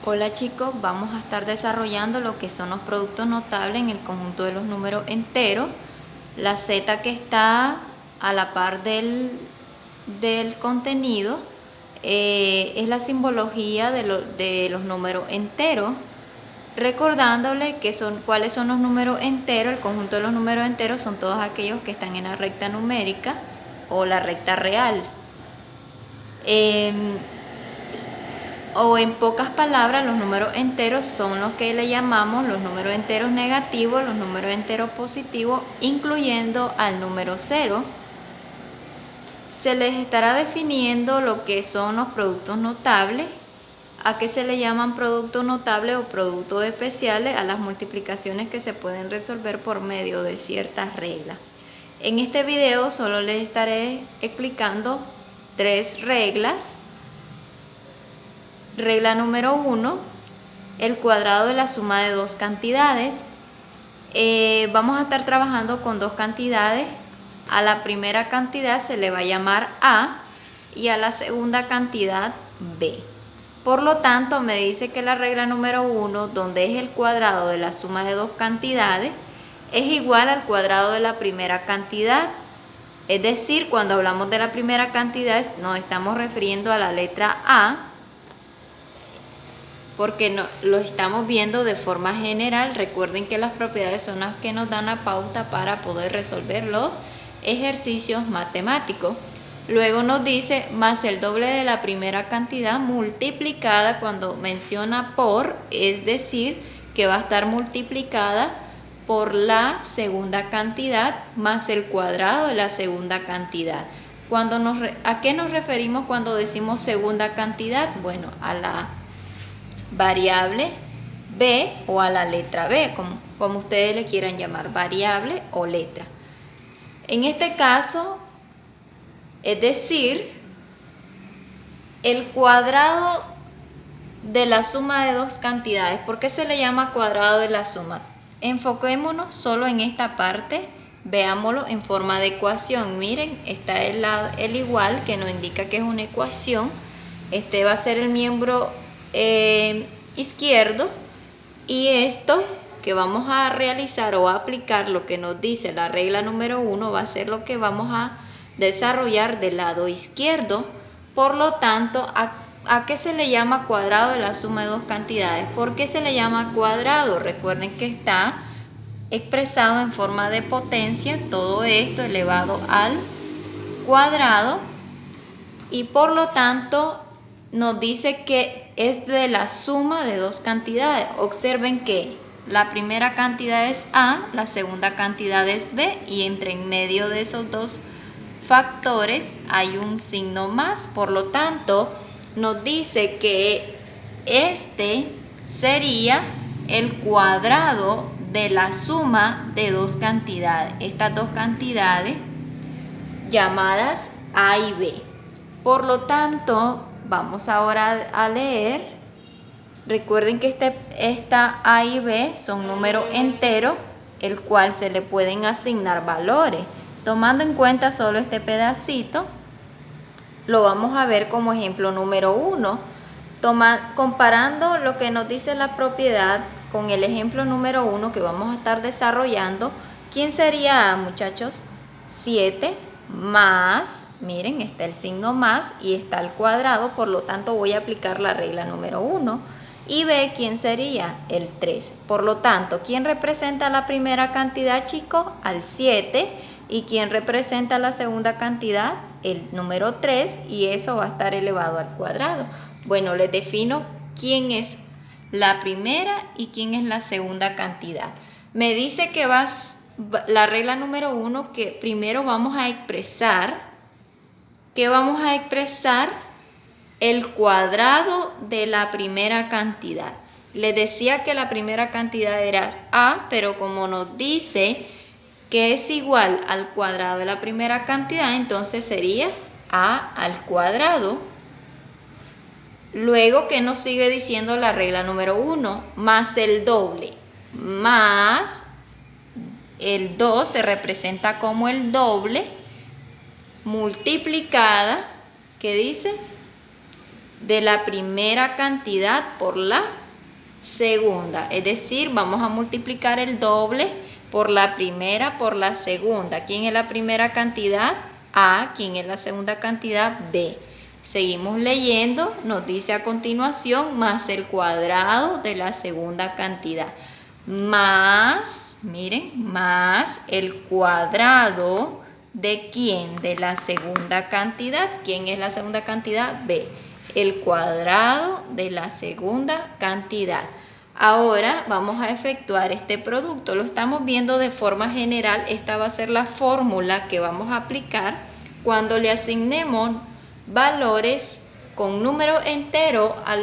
Hola chicos, vamos a estar desarrollando lo que son los productos notables en el conjunto de los números enteros. La Z que está a la par del contenido es la simbología de los números enteros. Recordándole cuáles son los números enteros. El conjunto de los números enteros son todos aquellos que están en la recta numérica o la recta real. O en pocas palabras, los números enteros son los que le llamamos los números enteros negativos, los números enteros positivos, incluyendo al número 0. Se les estará definiendo lo que son los productos notables. ¿A qué se le llaman productos notables o productos especiales? A las multiplicaciones que se pueden resolver por medio de ciertas reglas. En este video solo les estaré explicando 3 reglas. Regla número 1, el cuadrado de la suma de dos cantidades. Vamos a estar trabajando con dos cantidades. A la primera cantidad se le va a llamar A y a la segunda cantidad B. Por lo tanto, me dice que la regla número 1, donde es el cuadrado de la suma de dos cantidades, es igual al cuadrado de la primera cantidad. Es decir, cuando hablamos de la primera cantidad nos estamos refiriendo a la letra A, porque no, lo estamos viendo de forma general. Recuerden que las propiedades son las que nos dan la pauta para poder resolver los ejercicios matemáticos. Luego nos dice más el doble de la primera cantidad multiplicada. Cuando menciona por, es decir, que va a estar multiplicada por la segunda cantidad más el cuadrado de la segunda cantidad. ¿A qué nos referimos cuando decimos segunda cantidad? Bueno, a la variable B o a la letra B, como ustedes le quieran llamar, variable o letra. En este caso, es decir, el cuadrado de la suma de dos cantidades. ¿Por qué se le llama cuadrado de la suma? Enfoquémonos solo en esta parte, veámoslo en forma de ecuación. Miren, está el igual que nos indica que es una ecuación. Este va a ser el miembro izquierdo, y esto que vamos a realizar o a aplicar lo que nos dice la regla número 1 va a ser lo que vamos a desarrollar del lado izquierdo. Por lo tanto, ¿a qué se le llama cuadrado de la suma de dos cantidades? ¿Por qué se le llama cuadrado? Recuerden que está expresado en forma de potencia, todo esto elevado al cuadrado, y por lo tanto nos dice que es de la suma de dos cantidades. Observen que la primera cantidad es A, la segunda cantidad es B, y en medio de esos dos factores hay un signo más. Por lo tanto, nos dice que este sería el cuadrado de la suma de dos cantidades. Estas dos cantidades llamadas A y B. Por lo tanto, vamos ahora a leer. Recuerden que esta A y B son números enteros, el cual se le pueden asignar valores. Tomando en cuenta solo este pedacito, lo vamos a ver como ejemplo número 1. Comparando lo que nos dice la propiedad con el ejemplo número 1 que vamos a estar desarrollando, ¿quién sería A, muchachos? 7 más, miren, está el signo más y está el cuadrado, por lo tanto voy a aplicar la regla número 1. Y B, ¿quién sería? El 3. Por lo tanto, ¿quién representa la primera cantidad, chicos? Al 7. ¿Y quién representa la segunda cantidad? El número 3, y eso va a estar elevado al cuadrado. Bueno, les defino quién es la primera y quién es la segunda cantidad. Me dice que la regla número 1, que primero vamos a expresar, el cuadrado de la primera cantidad. Les decía que la primera cantidad era A, pero como nos dice que es igual al cuadrado de la primera cantidad, entonces sería A al cuadrado. Luego, ¿qué nos sigue diciendo la regla número 1? Más el doble. Más el 2 se representa como el doble, multiplicada, ¿qué dice? de la primera cantidad por la segunda. Es decir, vamos a multiplicar el doble por la primera por la segunda. ¿Quién es la primera cantidad? A. ¿Quién es la segunda cantidad? B. Seguimos leyendo, nos dice a continuación, más el cuadrado de la segunda cantidad. Más, miren, más el cuadrado de ¿quién? De la segunda cantidad. ¿Quién es la segunda cantidad? B. El cuadrado de la segunda cantidad. Ahora vamos a efectuar este producto. Lo estamos viendo de forma general. Esta va a ser la fórmula que vamos a aplicar cuando le asignemos valores con número entero a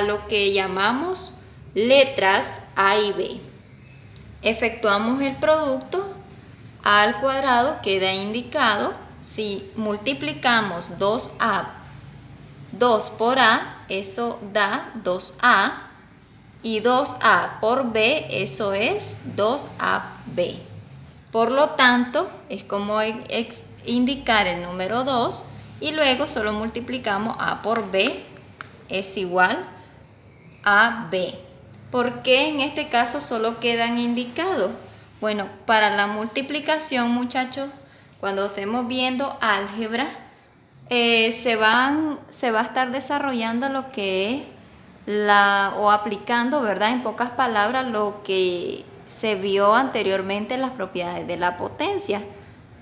lo que llamamos letras A y B. Efectuamos el producto. A al cuadrado queda indicado. Si multiplicamos 2A, 2 por A, eso da 2A. Y 2A por B, eso es 2AB. Por lo tanto, es como indicar el número 2 y luego solo multiplicamos A por B es igual a B. ¿Por qué en este caso solo quedan indicados? Bueno, para la multiplicación, muchachos, cuando estemos viendo álgebra, se va a estar desarrollando lo que es o aplicando, ¿verdad? En pocas palabras, lo que se vio anteriormente en las propiedades de la potencia,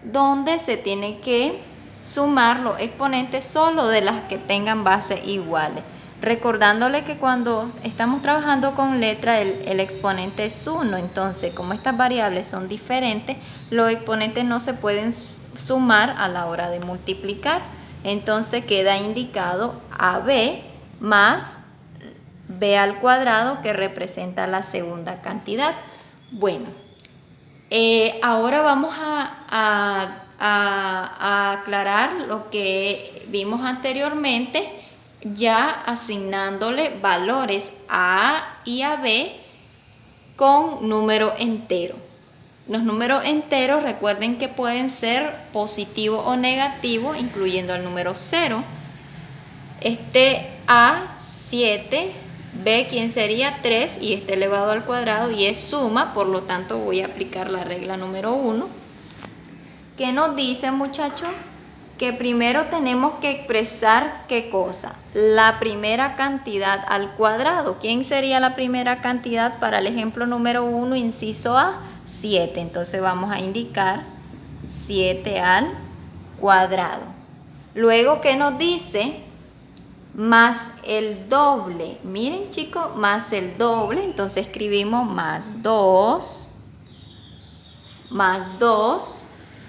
donde se tiene que sumar los exponentes solo de las que tengan bases iguales. Recordándole que cuando estamos trabajando con letra, el exponente es 1, entonces como estas variables son diferentes, los exponentes no se pueden sumar a la hora de multiplicar. Entonces queda indicado AB más B al cuadrado, que representa la segunda cantidad. Bueno, ahora vamos a aclarar lo que vimos anteriormente, ya asignándole valores a A y a B con número entero. Los números enteros, recuerden que pueden ser positivos o negativos, incluyendo el número 0. A, 7, B, ¿quién sería? 3, y elevado al cuadrado, y es suma, por lo tanto voy a aplicar la regla número 1. ¿Qué nos dice, muchachos? Que primero tenemos que expresar ¿qué cosa? La primera cantidad al cuadrado. ¿Quién sería la primera cantidad para el ejemplo número 1, inciso A? 7. Entonces vamos a indicar 7 al cuadrado. Luego, ¿qué nos dice? Más el doble. Miren, chicos, más el doble. Entonces escribimos más 2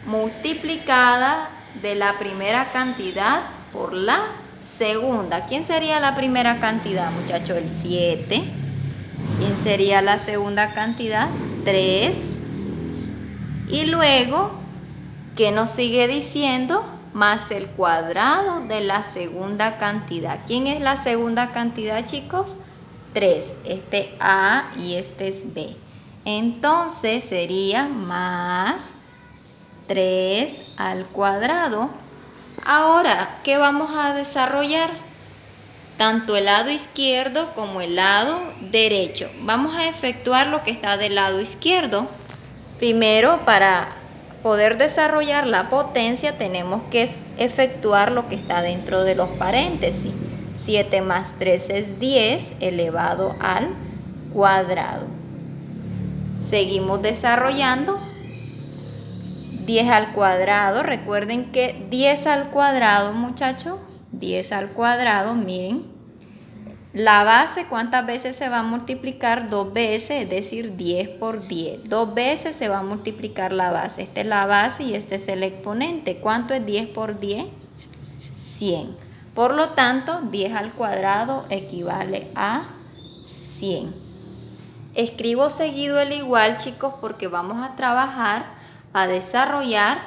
multiplicada de la primera cantidad por la segunda. ¿Quién sería la primera cantidad, muchachos? El 7. ¿Quién sería la segunda cantidad? 3. Y luego, ¿qué nos sigue diciendo? Más el cuadrado de la segunda cantidad. ¿Quién es la segunda cantidad, chicos? 3. Este A y este es B. Entonces sería más 3 al cuadrado. Ahora, ¿qué vamos a desarrollar? Tanto el lado izquierdo como el lado derecho. Vamos a efectuar lo que está del lado izquierdo. Primero, para poder desarrollar la potencia, tenemos que efectuar lo que está dentro de los paréntesis. 7 más 3 es 10 elevado al cuadrado. Seguimos desarrollando. 10 al cuadrado, recuerden que 10 al cuadrado, muchachos, 10 al cuadrado, miren, la base, ¿cuántas veces se va a multiplicar? 2 veces, es decir, 10 por 10. 2 veces se va a multiplicar la base. Esta es la base y este es el exponente. ¿Cuánto es 10 por 10? 100. Por lo tanto, 10 al cuadrado equivale a 100. Escribo seguido el igual, chicos, porque vamos a trabajar a desarrollar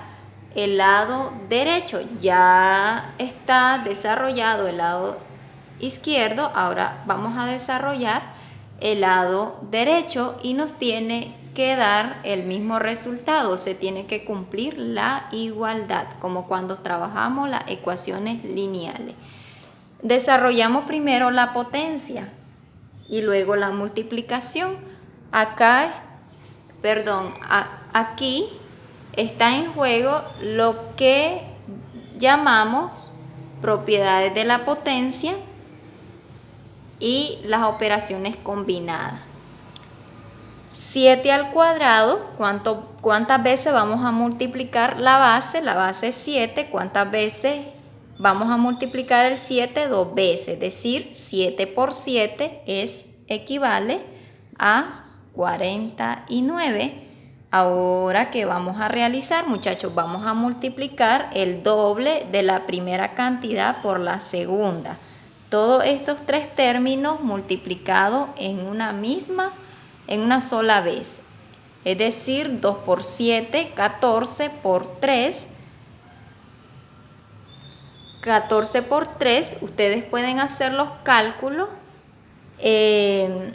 el lado derecho. Ya está desarrollado el lado izquierdo, ahora vamos a desarrollar el lado derecho y nos tiene que dar el mismo resultado. Se tiene que cumplir la igualdad, como cuando trabajamos las ecuaciones lineales. desarrollamos primero la potencia y luego la multiplicación. Aquí está en juego lo que llamamos propiedades de la potencia y las operaciones combinadas. 7 al cuadrado, ¿cuántas veces vamos a multiplicar la base? La base es 7, ¿cuántas veces vamos a multiplicar el 7? 2 veces, es decir, 7 por 7 equivale a 49. Ahora, ¿qué vamos a realizar, muchachos? Vamos a multiplicar el doble de la primera cantidad por la segunda. Todos estos tres términos multiplicados en una sola vez. Es decir, 2 por 7, 14 por 3. 14 por 3, ustedes pueden hacer los cálculos en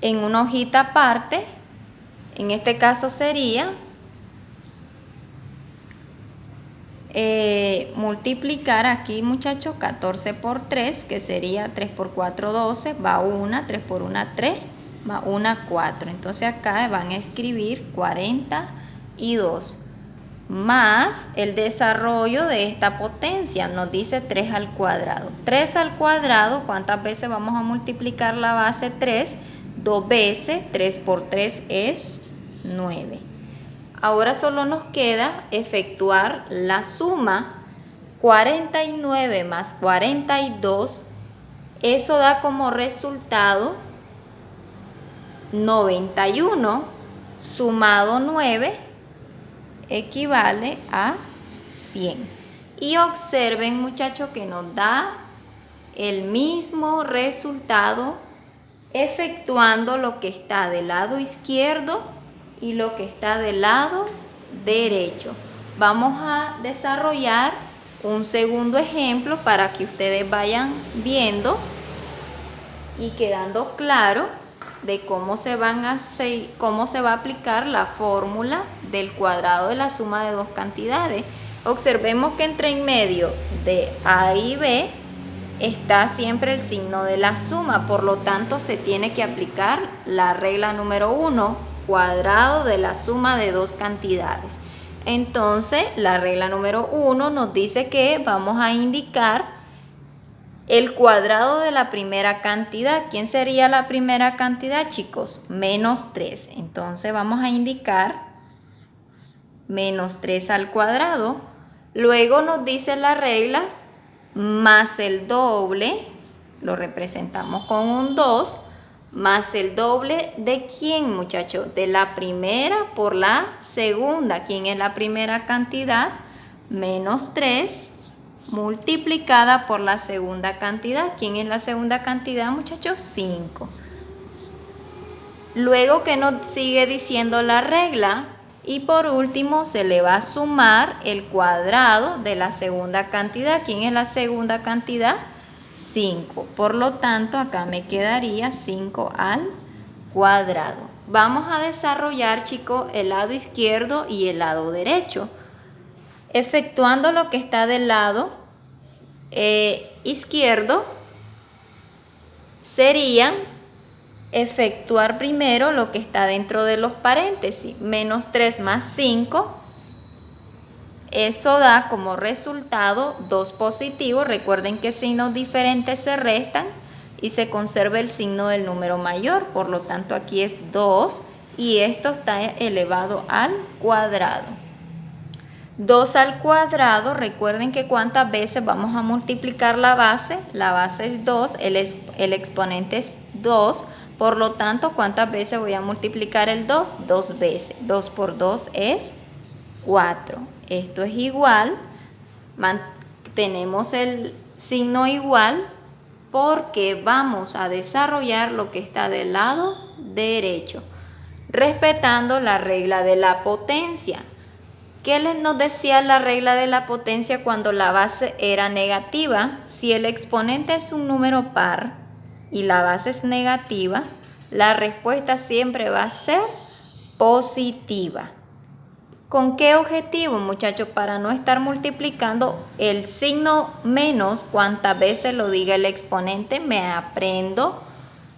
una hojita aparte. En este caso sería multiplicar aquí, muchachos, 14 por 3, que sería 3 por 4, 12, va 1, 3 por 1, 3, va 1, 4. Entonces acá van a escribir 42, más el desarrollo de esta potencia, nos dice 3 al cuadrado. 3 al cuadrado, ¿cuántas veces vamos a multiplicar la base 3? 2 veces, 3 por 3 es 9. Ahora solo nos queda efectuar la suma. 49 más 42, eso da como resultado 91, sumado 9 equivale a 100. Y observen, muchachos, que nos da el mismo resultado efectuando lo que está del lado izquierdo y lo que está del lado derecho. Vamos a desarrollar un segundo ejemplo para que ustedes vayan viendo y quedando claro de cómo se va a aplicar la fórmula del cuadrado de la suma de dos cantidades. Observemos que entre en medio de A y B está siempre el signo de la suma, por lo tanto se tiene que aplicar la regla número 1, cuadrado de la suma de dos cantidades. Entonces la regla número 1 nos dice que vamos a indicar el cuadrado de la primera cantidad. ¿Quién sería la primera cantidad, chicos? Menos 3. Entonces vamos a indicar menos 3 al cuadrado. Luego nos dice la regla más el doble, lo representamos con un 2, más el doble de ¿quién, muchachos? De la primera por la segunda. ¿Quién es la primera cantidad? Menos 3 multiplicada por la segunda cantidad. ¿Quién es la segunda cantidad, muchachos? 5. Luego, ¿qué nos sigue diciendo la regla? Y por último se le va a sumar el cuadrado de la segunda cantidad. ¿Quién es la segunda cantidad? 5. Por lo tanto, acá me quedaría 5 al cuadrado. Vamos a desarrollar, chicos, el lado izquierdo y el lado derecho. Efectuando lo que está del lado izquierdo, sería efectuar primero lo que está dentro de los paréntesis. Menos 3 más 5, eso da como resultado 2 positivos. Recuerden que signos diferentes se restan y se conserva el signo del número mayor. Por lo tanto, aquí es 2 y esto está elevado al cuadrado. 2 al cuadrado, recuerden que cuántas veces vamos a multiplicar la base. La base es 2, el exponente es 2. Por lo tanto, ¿cuántas veces voy a multiplicar el 2? 2 veces. 2 por 2 es 4. Esto es igual. Tenemos el signo igual porque vamos a desarrollar lo que está del lado derecho, respetando la regla de la potencia. ¿Qué nos decía la regla de la potencia cuando la base era negativa? Si el exponente es un número par y la base es negativa, la respuesta siempre va a ser positiva. ¿Con qué objetivo, muchachos? Para no estar multiplicando el signo menos cuantas veces lo diga el exponente, me aprendo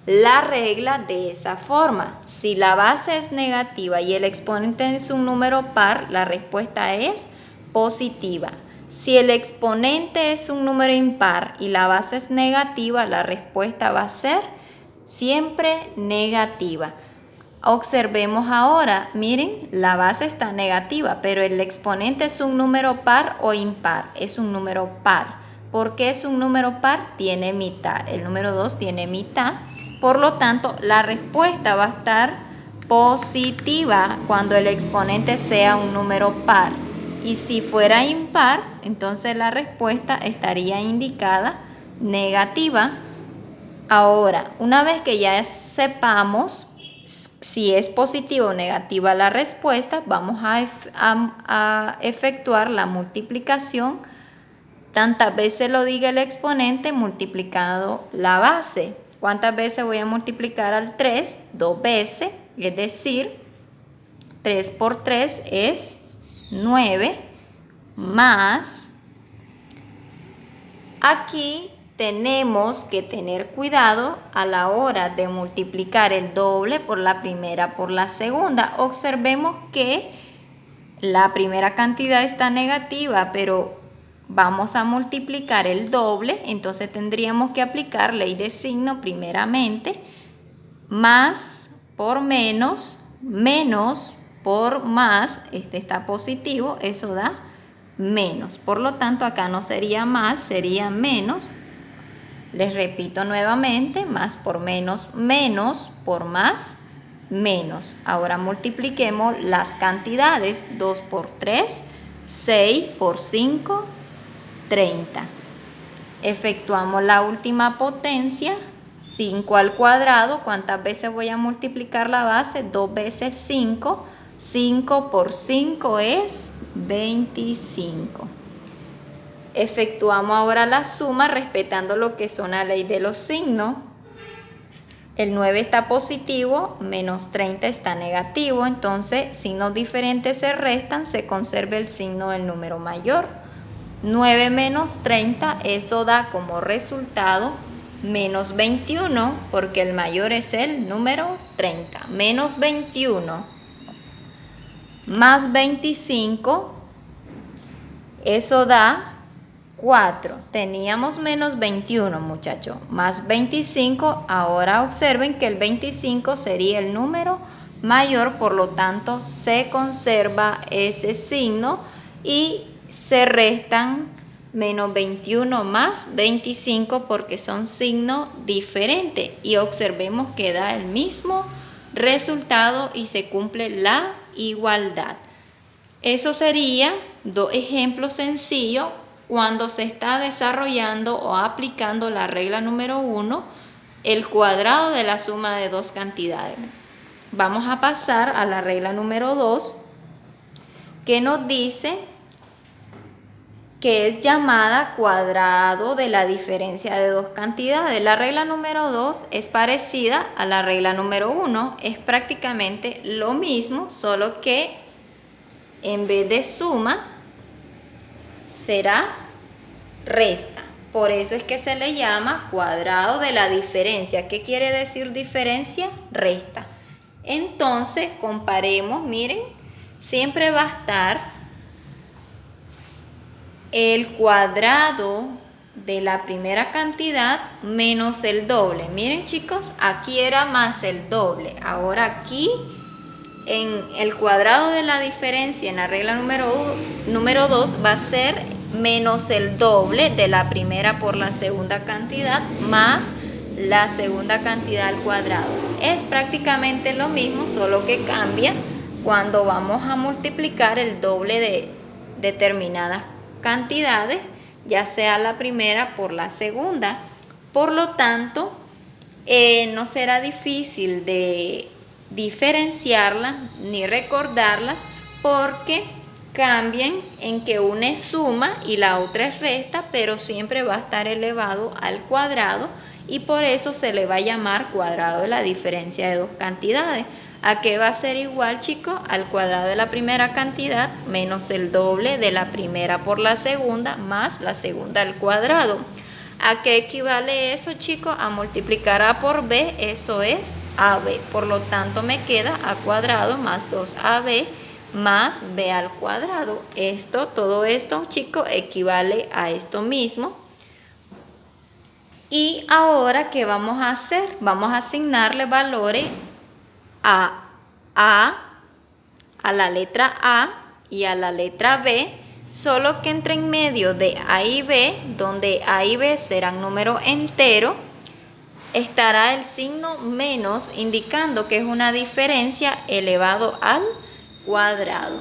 la regla de esa forma. Si la base es negativa y el exponente es un número par, la respuesta es positiva. Si el exponente es un número impar y la base es negativa, la respuesta va a ser siempre negativa. Observemos ahora, miren, la base está negativa, pero el exponente es un número par o impar, es un número par. ¿Por qué es un número par? Tiene mitad, el número 2 tiene mitad, por lo tanto la respuesta va a estar positiva cuando el exponente sea un número par. Y si fuera impar, entonces la respuesta estaría indicada negativa. Ahora, una vez que ya sepamos si es positiva o negativa la respuesta, vamos a efectuar la multiplicación tantas veces lo diga el exponente multiplicado la base. ¿Cuántas veces voy a multiplicar al 3? 2 veces, es decir, 3 por 3 es 9, más, aquí tenemos que tener cuidado a la hora de multiplicar el doble por la primera por la segunda. Observemos que la primera cantidad está negativa, pero vamos a multiplicar el doble, entonces tendríamos que aplicar ley de signo primeramente, más por menos, menos por más, este está positivo, eso da menos. Por lo tanto, acá no sería más, sería menos. Les repito nuevamente, más por menos, menos por más, menos. Ahora multipliquemos las cantidades. 2 por 3, 6 por 5, 30. Efectuamos la última potencia, 5 al cuadrado. ¿Cuántas veces voy a multiplicar la base? 2 veces 5. 5 por 5 es 25. Efectuamos ahora la suma respetando lo que son la ley de los signos. El 9 está positivo, menos 30 está negativo, entonces signos diferentes se restan, se conserva el signo del número mayor. 9 menos 30, eso da como resultado menos 21, porque el mayor es el número 30. Menos 21 más 25, eso da 4. Teníamos menos 21, muchachos, más 25. Ahora observen que el 25 sería el número mayor, por lo tanto se conserva ese signo y se restan menos 21 más 25 porque son signos diferentes. Y observemos que da el mismo resultado y se cumple la igualdad. Eso sería dos ejemplos sencillos cuando se está desarrollando o aplicando la regla número 1, el cuadrado de la suma de dos cantidades. Vamos a pasar a la regla número 2, que nos dice que es llamada cuadrado de la diferencia de dos cantidades. La regla número 2 es parecida a la regla número 1, es prácticamente lo mismo, solo que en vez de suma será resta. Por eso es que se le llama cuadrado de la diferencia. ¿Qué quiere decir diferencia? Resta. Entonces, comparemos, miren, siempre va a estar el cuadrado de la primera cantidad menos el doble. Miren, chicos, aquí era más el doble. Ahora aquí en el cuadrado de la diferencia en la regla número 2 va a ser menos el doble de la primera por la segunda cantidad más la segunda cantidad al cuadrado. Es prácticamente lo mismo, solo que cambia cuando vamos a multiplicar el doble de determinadas cantidades, ya sea la primera por la segunda. Por lo tanto, no será difícil de diferenciarlas ni recordarlas porque cambian en que una es suma y la otra es resta, pero siempre va a estar elevado al cuadrado y por eso se le va a llamar cuadrado de la diferencia de dos cantidades. ¿A qué va a ser igual, chicos? Al cuadrado de la primera cantidad menos el doble de la primera por la segunda más la segunda al cuadrado. ¿A qué equivale eso, chicos? A multiplicar a por b, eso es ab. Por lo tanto, me queda a cuadrado más 2ab más b al cuadrado. Todo esto, chicos, equivale a esto mismo. Y ahora, ¿qué vamos a hacer? Vamos a asignarle valores a la letra A y a la letra B, solo que entre en medio de A y B, donde A y B serán números enteros, estará el signo menos, indicando que es una diferencia elevado al cuadrado.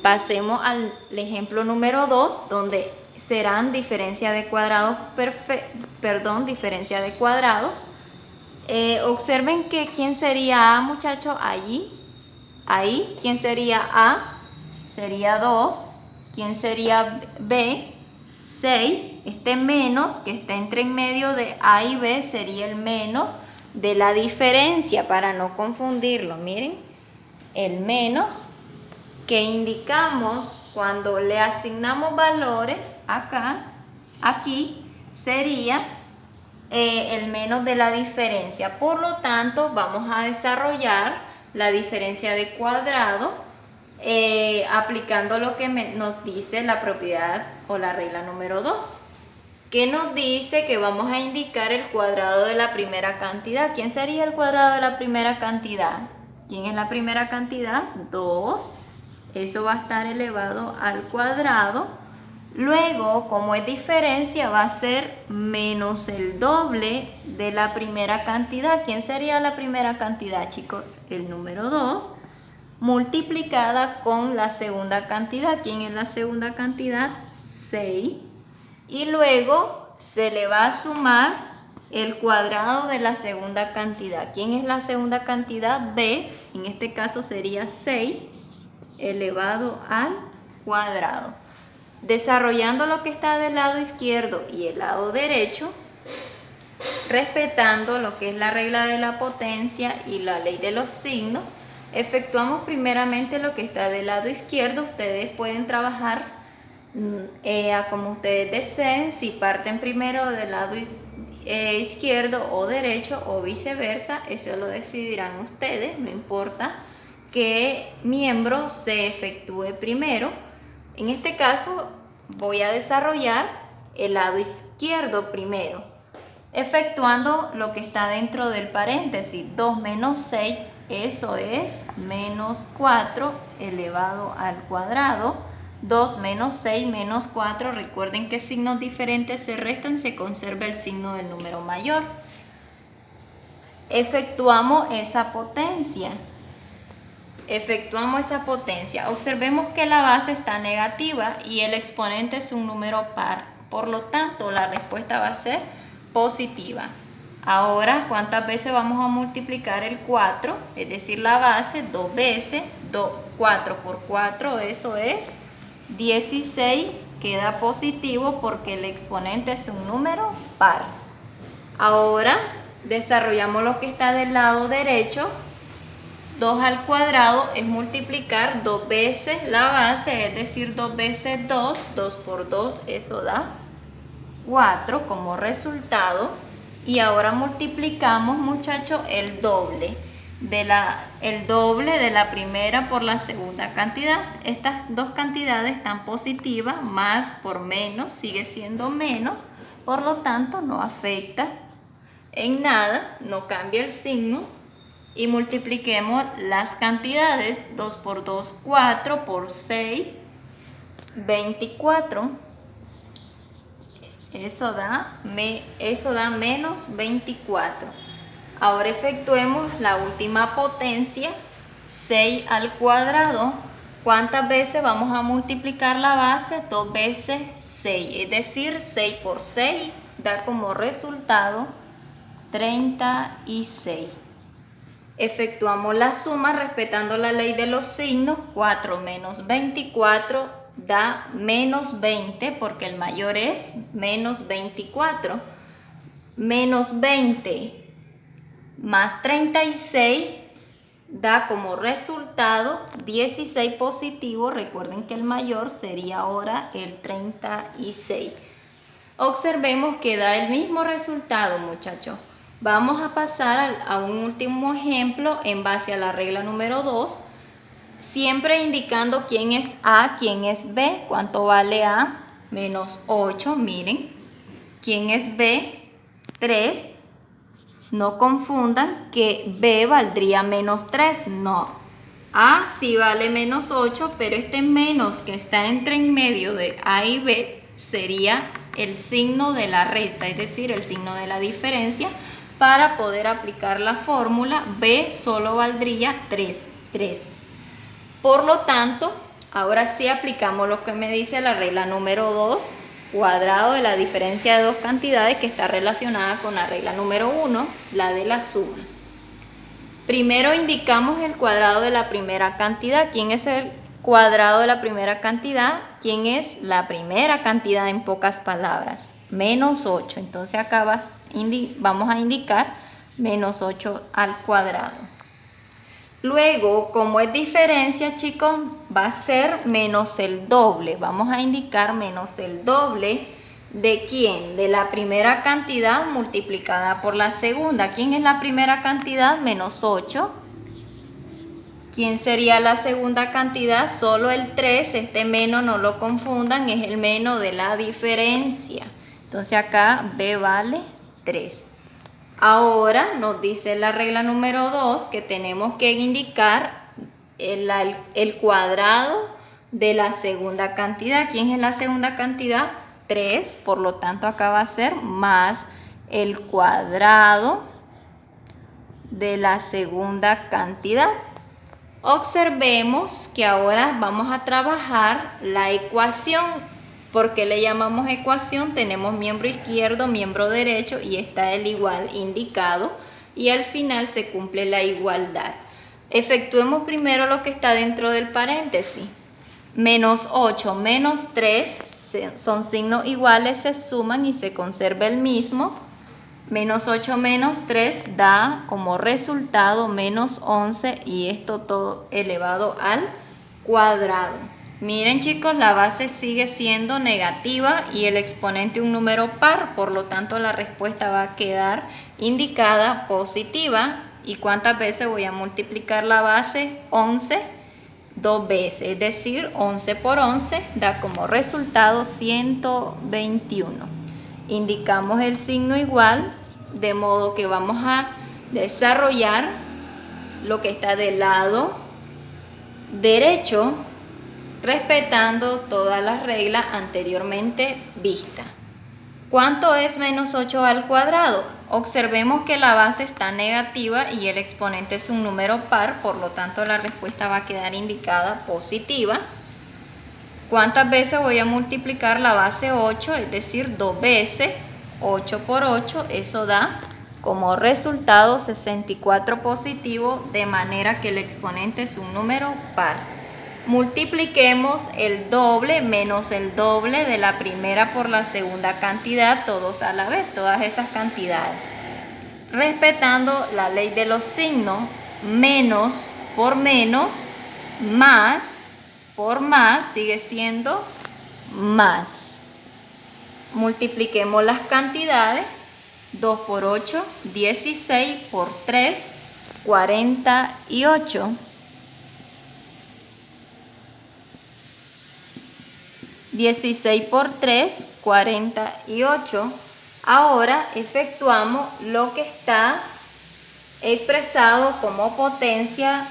Pasemos al ejemplo número 2, donde serán diferencia de cuadrado, diferencia de cuadrado. Observen que ¿quién sería A, muchachos? Ahí, ¿quién sería A? Sería 2. ¿Quién sería B? 6. Este menos que está entre en medio de A y B sería el menos de la diferencia, para no confundirlo. Miren, el menos que indicamos cuando le asignamos valores acá, aquí, sería el menos de la diferencia. Por lo tanto, vamos a desarrollar la diferencia de cuadrado aplicando lo que nos dice la propiedad o la regla número 2, que nos dice que vamos a indicar el cuadrado de la primera cantidad. ¿Quién sería el cuadrado de la primera cantidad? ¿Quién es la primera cantidad? 2. Eso va a estar elevado al cuadrado. Luego, como es diferencia, va a ser menos el doble de la primera cantidad. ¿Quién sería la primera cantidad, chicos? El número 2, multiplicada con la segunda cantidad. ¿Quién es la segunda cantidad? 6. Y luego se le va a sumar el cuadrado de la segunda cantidad. ¿Quién es la segunda cantidad? B. En este caso sería 6 elevado al cuadrado. Desarrollando lo que está del lado izquierdo y el lado derecho, respetando lo que es la regla de la potencia y la ley de los signos, efectuamos primeramente lo que está del lado izquierdo. Ustedes pueden trabajar como ustedes deseen, si parten primero del lado izquierdo o derecho o viceversa, eso lo decidirán ustedes, no importa qué miembro se efectúe primero. En este caso voy a desarrollar el lado izquierdo primero, efectuando lo que está dentro del paréntesis. 2 menos 6, eso es menos 4 elevado al cuadrado. 2 menos 6 menos 4, recuerden que signos diferentes se restan, se conserva el signo del número mayor. Efectuamos esa potencia. Observemos que la base está negativa y el exponente es un número par. Por lo tanto, la respuesta va a ser positiva. Ahora, ¿cuántas veces vamos a multiplicar el 4? Es decir, la base 2 veces. 4 por 4, eso es 16. Queda positivo porque el exponente es un número par. Ahora, desarrollamos lo que está del lado derecho. 2 al cuadrado es multiplicar 2 veces la base, es decir, 2 veces 2, 2 por 2, eso da 4 como resultado. Y ahora multiplicamos, muchachos, el doble de la primera por la segunda cantidad. Estas dos cantidades están positivas, más por menos sigue siendo menos, por lo tanto no afecta en nada, no cambia el signo. Y multipliquemos las cantidades. 2 por 2, 4, por 6, 24. Eso da menos 24. Ahora efectuemos la última potencia, 6 al cuadrado. ¿Cuántas veces vamos a multiplicar la base? 2 veces 6, es decir, 6 por 6 da como resultado 36. Efectuamos la suma respetando la ley de los signos. 4 menos 24 da menos 20 porque el mayor es menos 24. Menos 20 más 36 da como resultado 16 positivo. Recuerden que el mayor sería ahora el 36. Observemos que da el mismo resultado, muchachos. Vamos a pasar a un último ejemplo en base a la regla número 2. Siempre indicando quién es A, quién es B. ¿Cuánto vale A? Menos 8, miren. ¿Quién es B? 3. No confundan que B valdría menos 3. No. A sí vale menos 8, pero este menos que está entre en medio de A y B sería el signo de la resta, es decir, el signo de la diferencia. Para poder aplicar la fórmula, B solo valdría 3. Por lo tanto, ahora sí aplicamos lo que me dice la regla número 2, cuadrado de la diferencia de dos cantidades, que está relacionada con la regla número 1, la de la suma. Primero indicamos el cuadrado de la primera cantidad. ¿Quién es el cuadrado de la primera cantidad? ¿Quién es la primera cantidad en pocas palabras? Menos 8. Entonces acá vamos a indicar menos 8 al cuadrado. Luego, como es diferencia, chicos, va a ser menos el doble. Vamos a indicar menos el doble ¿de quién? De la primera cantidad multiplicada por la segunda. ¿Quién es la primera cantidad? Menos 8. ¿Quién sería la segunda cantidad? Solo el 3. Este menos, no lo confundan, es el menos de la diferencia. Entonces acá B vale 3. Ahora nos dice la regla número 2 que tenemos que indicar el cuadrado de la segunda cantidad. ¿Quién es la segunda cantidad? 3. Por lo tanto acá va a ser más el cuadrado de la segunda cantidad. Observemos que ahora vamos a trabajar la ecuación. ¿Por qué le llamamos ecuación? Tenemos miembro izquierdo, miembro derecho y está el igual indicado y al final se cumple la igualdad. Efectuemos primero lo que está dentro del paréntesis. Menos 8 menos 3 son signos iguales, se suman y se conserva el mismo. Menos 8 menos 3 da como resultado menos 11 y esto todo elevado al cuadrado. Miren, chicos, la base sigue siendo negativa y el exponente un número par, por lo tanto la respuesta va a quedar indicada positiva. ¿Y cuántas veces voy a multiplicar la base? 11, 2 veces, es decir, 11 por 11 da como resultado 121. Indicamos el signo igual, de modo que vamos a desarrollar lo que está del lado derecho, respetando todas las reglas anteriormente vistas. ¿Cuánto es menos 8 al cuadrado? Observemos que la base está negativa y el exponente es un número par, por lo tanto la respuesta va a quedar indicada positiva. ¿Cuántas veces voy a multiplicar la base 8? Es decir, 2 veces. 8 por 8, eso da como resultado 64 positivo, de manera que el exponente es un número par. Multipliquemos el doble menos el doble de la primera por la segunda cantidad, todos a la vez, todas esas cantidades. Respetando la ley de los signos, menos por menos, más por más sigue siendo más. Multipliquemos las cantidades. 2 por 8, 16 por 3, 48. 16 por 3, 48. Ahora efectuamos lo que está expresado como potencia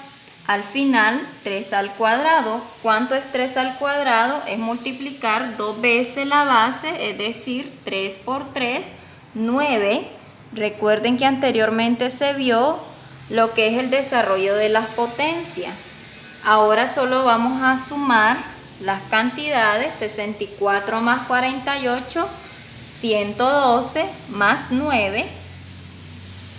al final, 3 al cuadrado. ¿Cuánto es 3 al cuadrado? Es multiplicar 2 veces la base, es decir, 3 por 3, 9. Recuerden que anteriormente se vio lo que es el desarrollo de las potencias. Ahora solo vamos a sumar las cantidades. 64 más 48, 112 más 9.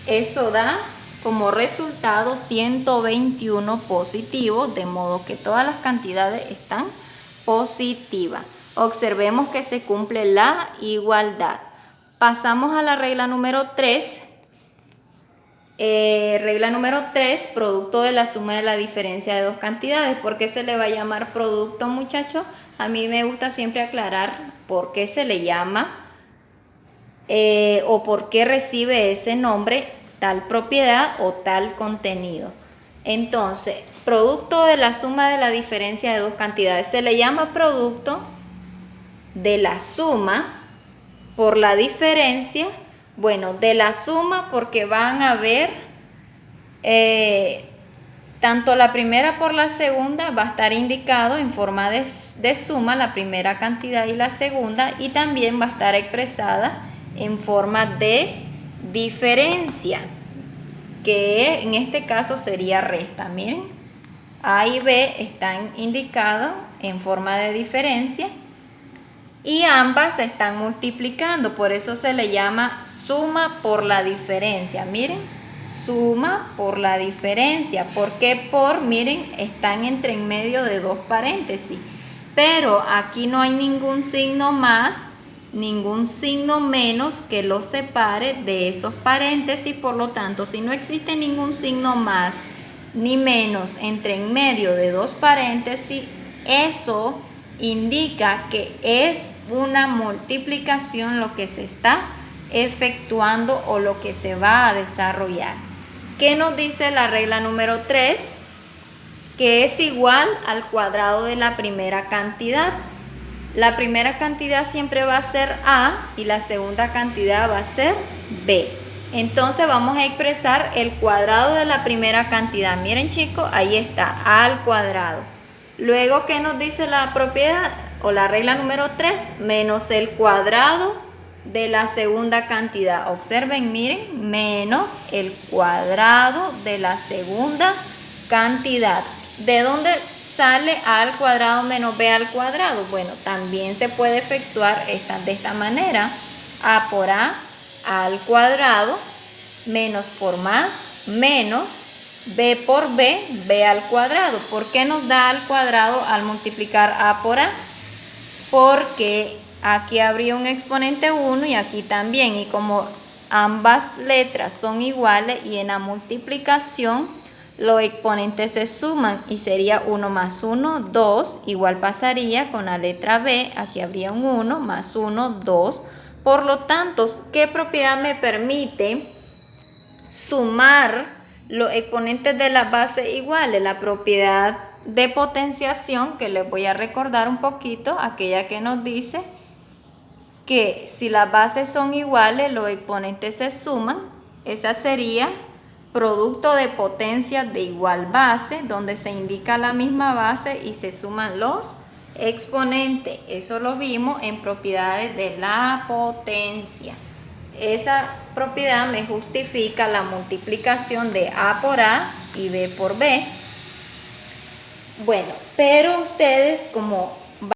Eso da como resultado 121 positivo, de modo que todas las cantidades están positivas. Observemos que se cumple la igualdad. Pasamos a la regla número 3. Regla número 3, producto de la suma de la diferencia de dos cantidades. ¿Por qué se le va a llamar producto, muchachos? A mí me gusta siempre aclarar por qué se le llama o por qué recibe ese nombre tal propiedad o tal contenido. Entonces, producto de la suma de la diferencia de dos cantidades se le llama producto de la suma por la diferencia. Bueno, de la suma porque van a ver tanto la primera por la segunda va a estar indicado en forma de suma la primera cantidad y la segunda, y también va a estar expresada en forma de diferencia, que en este caso sería resta. Miren, A y B están indicados en forma de diferencia y ambas se están multiplicando, por eso se le llama suma por la diferencia. Miren, suma por la diferencia. ¿Por qué por? Miren, están entre en medio de dos paréntesis, pero aquí no hay ningún signo más, ningún signo menos que los separe de esos paréntesis. Por lo tanto, si no existe ningún signo más ni menos entre en medio de dos paréntesis, eso indica que es una multiplicación lo que se está efectuando o lo que se va a desarrollar. ¿Qué nos dice la regla número 3? Que es igual al cuadrado de la primera cantidad. La primera cantidad siempre va a ser A y la segunda cantidad va a ser B. Entonces vamos a expresar el cuadrado de la primera cantidad. Miren, chicos, ahí está, A al cuadrado. Luego, ¿qué nos dice la propiedad o la regla número 3? Menos el cuadrado de la segunda cantidad. Observen, miren, menos el cuadrado de la segunda cantidad. ¿De dónde sale A al cuadrado menos B al cuadrado? Bueno, también se puede efectuar de esta manera. A por A al cuadrado, menos por más, menos B por B, B al cuadrado. ¿Por qué nos da A al cuadrado al multiplicar A por A? Porque aquí habría un exponente 1 y aquí también. Y como ambas letras son iguales y en la multiplicación los exponentes se suman y sería 1 más 1, 2. Igual pasaría con la letra B. Aquí habría un 1 más 1, 2. Por lo tanto, ¿qué propiedad me permite sumar los exponentes de las bases iguales? La propiedad de potenciación, que les voy a recordar un poquito, aquella que nos dice que si las bases son iguales, los exponentes se suman. Esa sería producto de potencias de igual base, donde se indica la misma base y se suman los exponentes. Eso lo vimos en propiedades de la potencia. Esa propiedad me justifica la multiplicación de A por A y B por B. Bueno, pero ustedes, como